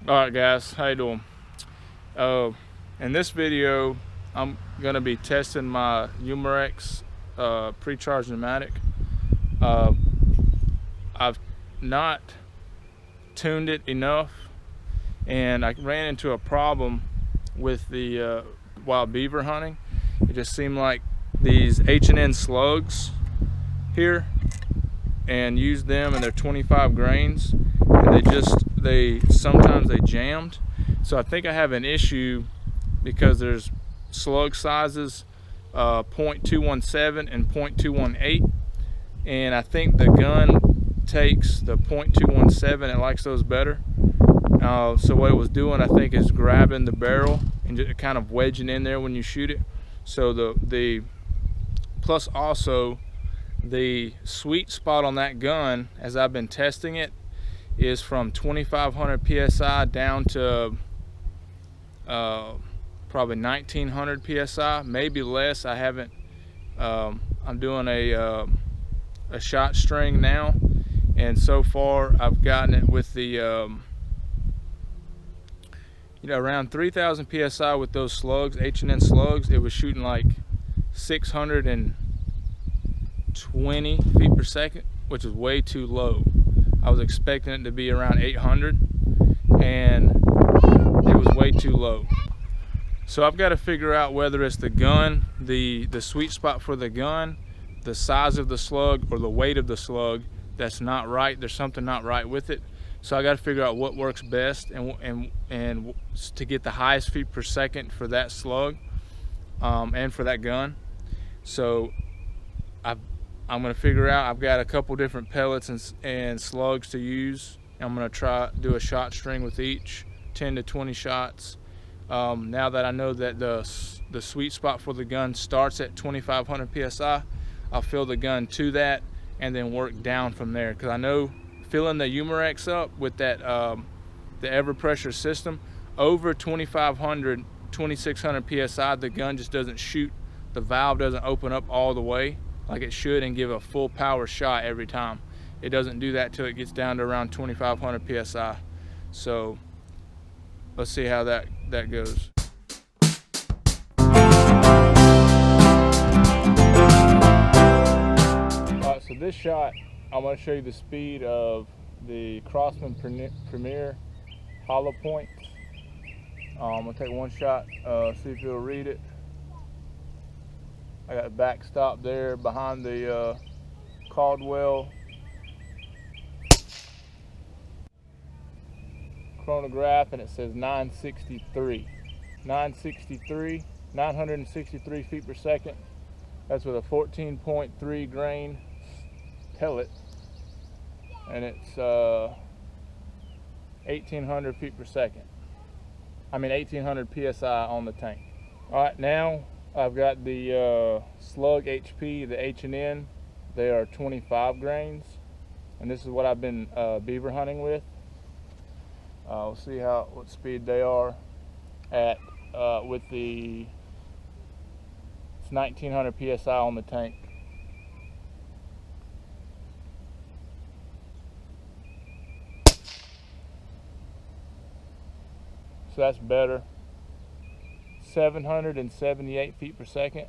Alright guys, how you doing? In this video I'm going to be testing my Umerex pre-charged pneumatic. I've not tuned it enough, and I ran into a problem with the wild beaver hunting. It just seemed like these H&N slugs here, and used them, and they're 25 grains, and sometimes they jammed. So I think I have an issue because there's slug sizes 0.217 and 0.218, and I think the gun takes the 0.217. It likes those better. So what it was doing, I think, is grabbing the barrel and just kind of wedging in there when you shoot it. So the plus also the sweet spot on that gun, as I've been testing it, is from 2500 psi down to probably 1900 psi, maybe less. I haven't. I'm doing a shot string now, and so far I've gotten it with the around 3000 psi with those slugs, H&N slugs. It was shooting like 620 feet per second, which is way too low. I was expecting it to be around 800, and it was way too low. So I've got to figure out whether it's the gun, the sweet spot for the gun, the size of the slug, or the weight of the slug that's not right. There's something not right with it. So I got to figure out what works best and to get the highest feet per second for that slug and for that gun. So I'm going to figure out. I've got a couple different pellets and slugs to use. I'm going to do a shot string with each, 10 to 20 shots. Now that I know that the sweet spot for the gun starts at 2500 psi, I'll fill the gun to that and then work down from there. Because I know filling the Umerex up with that the Everpressure system over 2500, 2600 psi, the gun just doesn't shoot. The valve doesn't open up all the way like it should and give a full power shot every time. It doesn't do that till it gets down to around 2500 psi. So let's see how that goes. Alright, so this shot, I'm going to show you the speed of the Crosman Premier hollow points. I'm going to take one shot, see if it'll read it. I got a backstop there behind the Caldwell chronograph, and it says 963 feet per second. That's with a 14.3 grain pellet, and it's 1800 feet per second. I mean 1800 psi on the tank. All right, now I've got the Slug HP, the H&N. They are 25 grains, and this is what I've been beaver hunting with. We'll see what speed they are at with the 1900 psi on the tank. So that's better. 778 feet per second.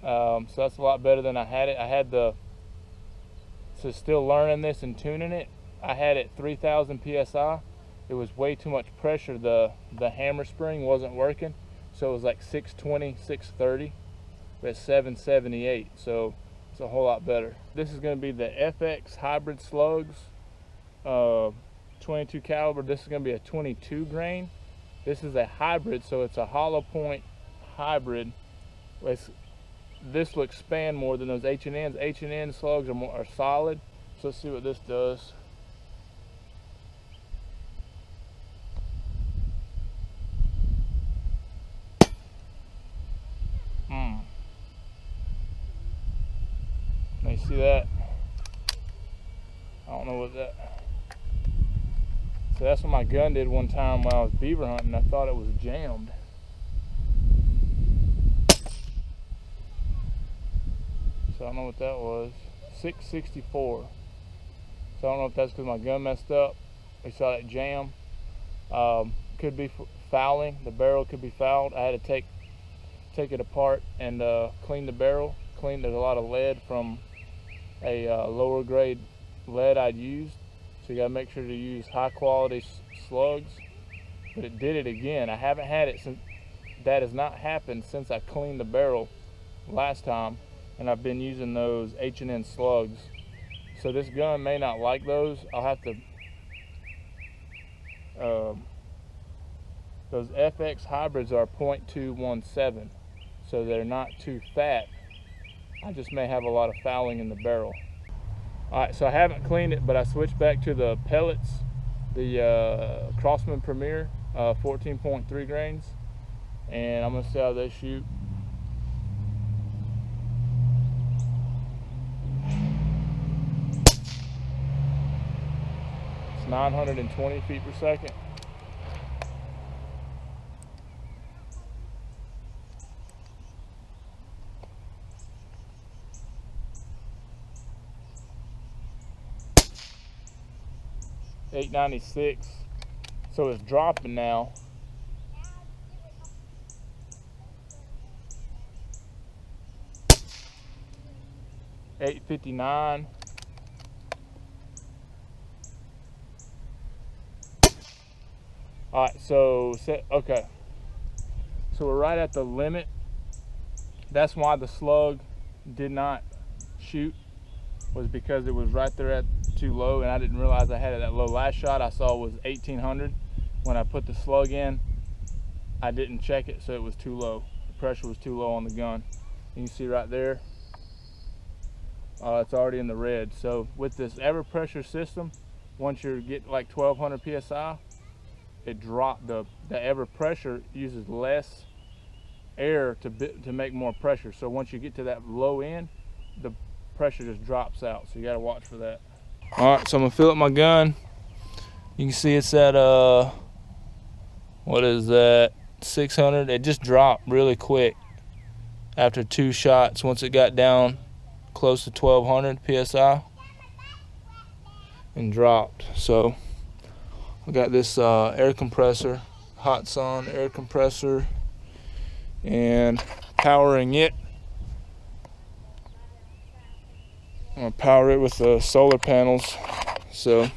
So that's a lot better than I had it. So still learning this and tuning it. I had it 3000 psi. It was way too much pressure. The hammer spring wasn't working, so it was like 620, 630, but 778. So it's a whole lot better. This is going to be the FX hybrid slugs, 22 caliber. This is going to be a 22 grain. This is a hybrid, so it's a hollow point hybrid. This will expand more than those H&Ns. H&N slugs are solid. So let's see what this does. Now you see that? I don't know what that. So that's what my gun did one time when I was beaver hunting. I thought it was jammed. So I don't know what that was. 664. So I don't know if that's because my gun messed up. We saw that jam. Could be fouling. The barrel could be fouled. I had to take it apart and clean the barrel. There's a lot of lead from a lower grade lead I'd used. So you gotta make sure to use high quality slugs. But it did it again. I haven't had it since, that has not happened since I cleaned the barrel last time, and I've been using those H&N slugs. So this gun may not like those. I'll have to, those FX hybrids are 0.217, so they're not too fat. I just may have a lot of fouling in the barrel. All right, so I haven't cleaned it, but I switched back to the pellets, the Crosman Premier 14.3 grains, and I'm gonna see how they shoot. It's 920 feet per second. .896, so it's dropping now. .859. All right, so okay, so we're right at the limit. That's why the slug did not shoot, was because it was right there at too low, and I didn't realize I had it that low. Last shot I saw was 1800. When I put the slug in, I didn't check it, so it was too low. The pressure was too low on the gun. You can see right there, it's already in the red. So with this ever pressure system, once you get like 1200 psi, it dropped. The ever pressure uses less air to make more pressure. So once you get to that low end, the pressure just drops out. So you got to watch for that. All right, so I'm gonna fill up my gun. You can see it's at what is that, 600. It just dropped really quick after 2 shots. Once it got down close to 1200 psi and dropped. So I got this air compressor, hot sun air compressor, and powering it. I'm gonna power it with the solar panels. So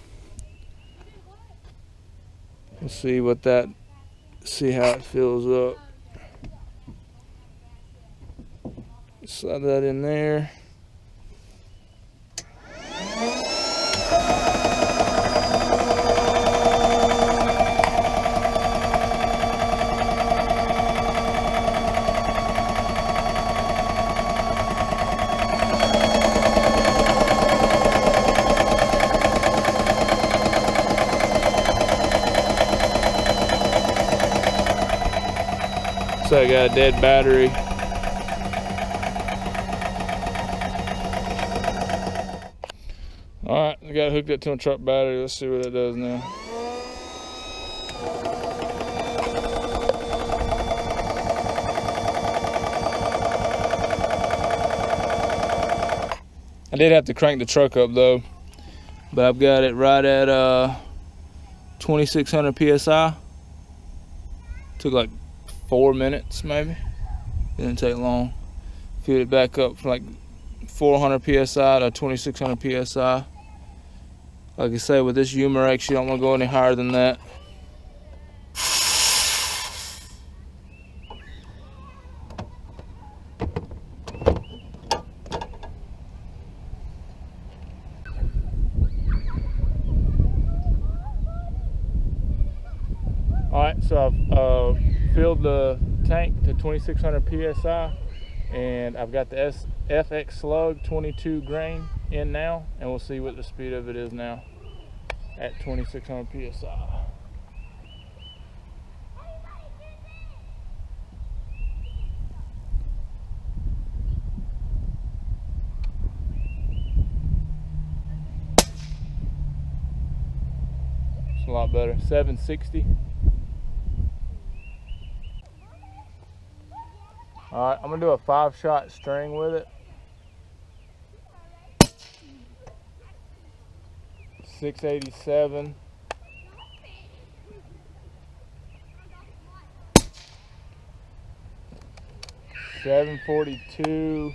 we'll see how it fills up. Slide that in there. So I got a dead battery. All right, I got it hooked up to my truck battery. Let's see what that does now. I did have to crank the truck up though, but I've got it right at 2600 psi. Took like 4 minutes maybe. Didn't take long. Filled it back up from like 400 psi to 2600 psi. Like I say, with this Umerex, you don't want to go any higher than that. Alright, so I've filled the tank to 2600 psi, and I've got the FX slug 22 grain in now, and we'll see what the speed of it is now at 2600 psi. It's a lot better. 760. Alright, I'm gonna do a 5-shot string with it. 687. 742,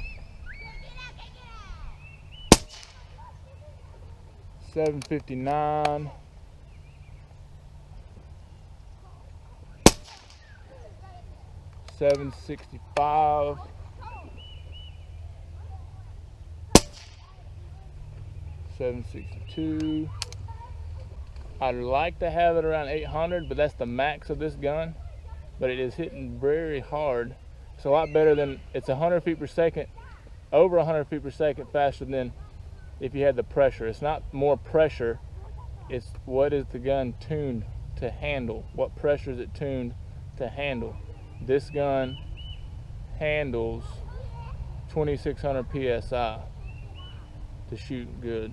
759, 765, 762. I'd like to have it around 800, but that's the max of this gun. But it is hitting very hard. It's a lot better than, it's 100 feet per second, over 100 feet per second faster than if you had the pressure. It's not more pressure, it's what is the gun tuned to handle? What pressure is it tuned to handle? This gun handles 2600 PSI to shoot good.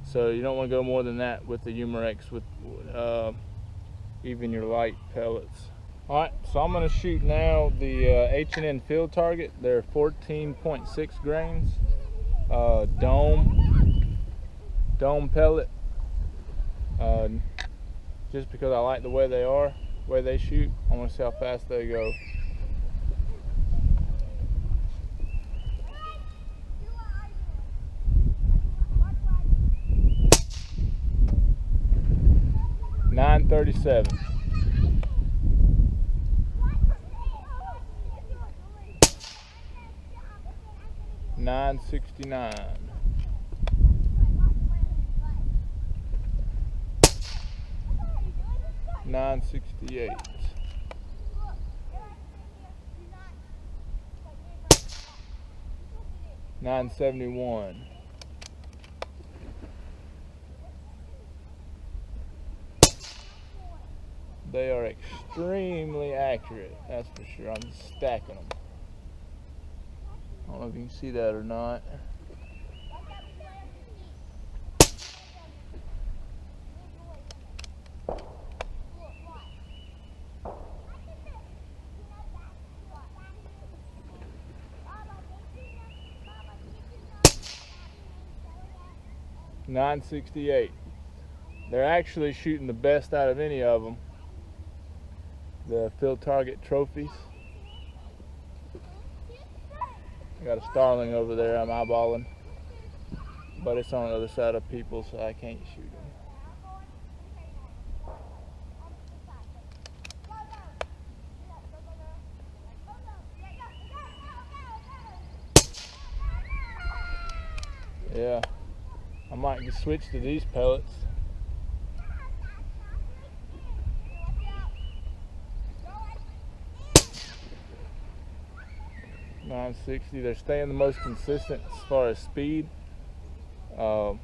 So you don't want to go more than that with the Umerex, with even your light pellets. Alright, so I'm going to shoot now the H&N field target. They're 14.6 grains. Dome pellet. Just because I like the way they are, the way they shoot. I want to see how fast they go. .937. 969. 968. 971. They are extremely accurate, that's for sure. I'm just stacking them. I don't know if you can see that or not. .968. They're actually shooting the best out of any of them. The field target trophies. I got a starling over there I'm eyeballing, but it's on the other side of people, so I can't shoot him. Yeah, I might just switch to these pellets. .960. They're staying the most consistent as far as speed. I'm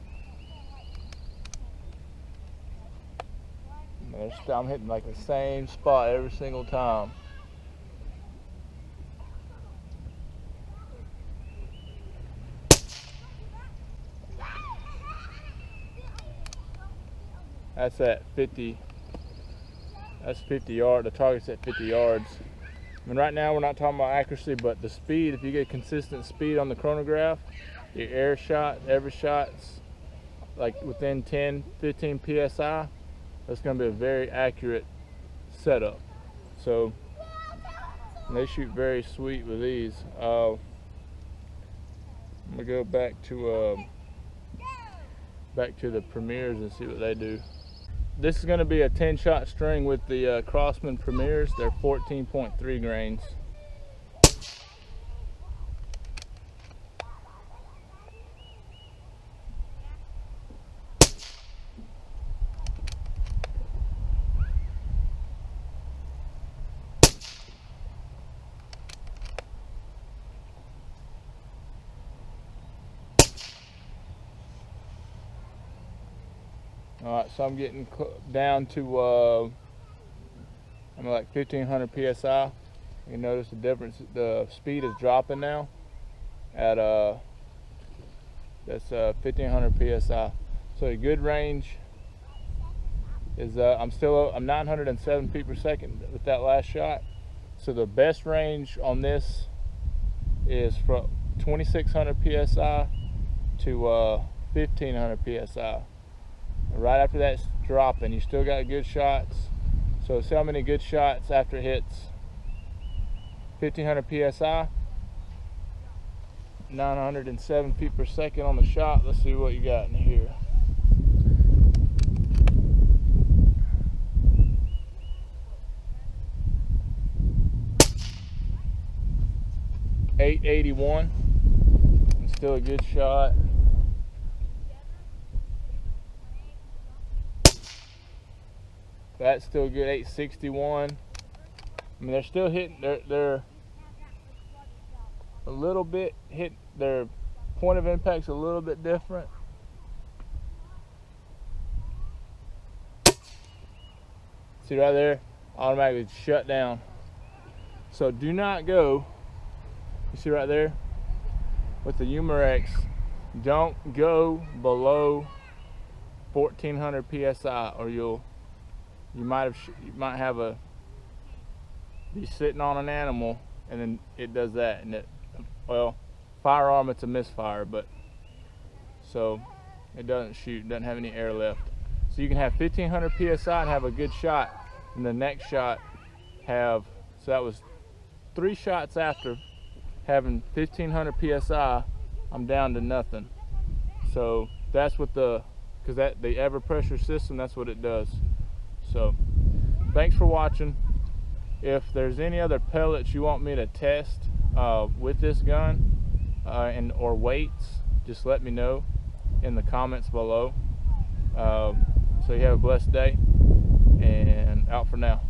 hitting like the same spot every single time. That's at 50. That's 50 yards. The target's at 50 yards. I mean, right now we're not talking about accuracy, but the speed, if you get consistent speed on the chronograph, your air shot, every shot's like within 10, 15 PSI, that's going to be a very accurate setup. So they shoot very sweet with these. I'm going to go back to the Premiers and see what they do. This is going to be a 10-shot string with the Crossman Premiers. They're 14.3 grains. Alright, so I'm getting down to I'm like 1500 PSI. You can notice the difference. The speed is dropping now at that's 1500 PSI. So a good range is I'm 907 feet per second with that last shot. So the best range on this is from 2600 PSI to 1500 PSI. Right after that's dropping, you still got good shots. So see how many good shots after it hits 1500 psi, 907 feet per second on the shot. Let's see what you got in here. .881, and still a good shot. That's still good. .861. I mean, they're still hitting. They're a little bit hit. Their point of impact's a little bit different. See right there, automatically shut down. So do not go. You see right there with the Umerex, don't go below 1400 psi, or you might be sitting on an animal, and then it does that, and well, firearm, it's a misfire, but so it doesn't shoot, doesn't have any air left. So you can have 1500 psi and have a good shot, and the next shot so that was 3 shots after having 1500 psi, I'm down to nothing. So that's what because the ever pressure system, that's what it does. So thanks for watching. If there's any other pellets you want me to test with this gun or weights, just let me know in the comments below. So you have a blessed day, and out for now.